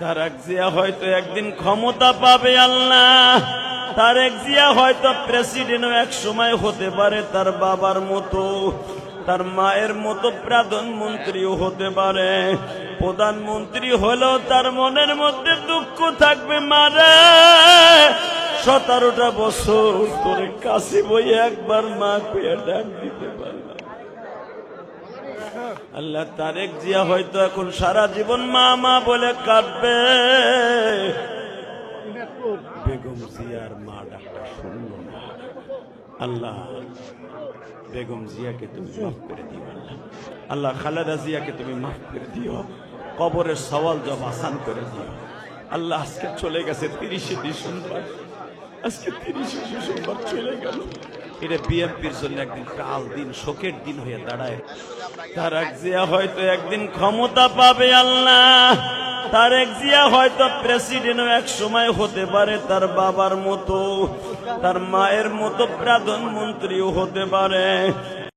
তারেক জিয়া হয়তো একদিন ক্ষমতা পাবে আল্লাহ। তারেক জিয়া হয়তো প্রেসিডেন্টও এক সময় হতে পারে, তার বাবার মতো, তার মায়ের মতো প্রধানমন্ত্রীও হতে পারে। প্রধানমন্ত্রী হলেও তার মনের মধ্যে দুঃখ থাকবে, মারে 17টা বছর তোরে কাছে বই একবার মা কইয়া ডাক দিতে পারলাম। আল্লাহ, তারেক জিয়া হয়তো এখন সারা জীবন মা মা বলে কাঁদবে। বেগম জিয়ার মা ডাকটা শুনল না। আল্লাহ, বেগম জিয়াকে তুমি মাফ করে দিও আল্লাহ। আল্লাহ, খালেদা জিয়াকে তুমি মাফ করে দিও, কবরের সওয়াল জব আসান করে দিও আল্লাহ। আজকে চলে গেছে 30শে ডিসেম্বর, আজকে 30শে ডিসেম্বর চলে গেল। এটা বিএনপির জন্য একদিন কাল দিন, শোকের দিন হয়ে দাঁড়ায়। তারেক জিয়া হয়তো একদিন ক্ষমতা পাবে আল্লাহ। তারেক জিয়া হয়তো প্রেসিডেন্টও এক সময় হতে পারে, তার বাবার মতো, তার মায়ের মতো প্রধানমন্ত্রীও হতে পারে।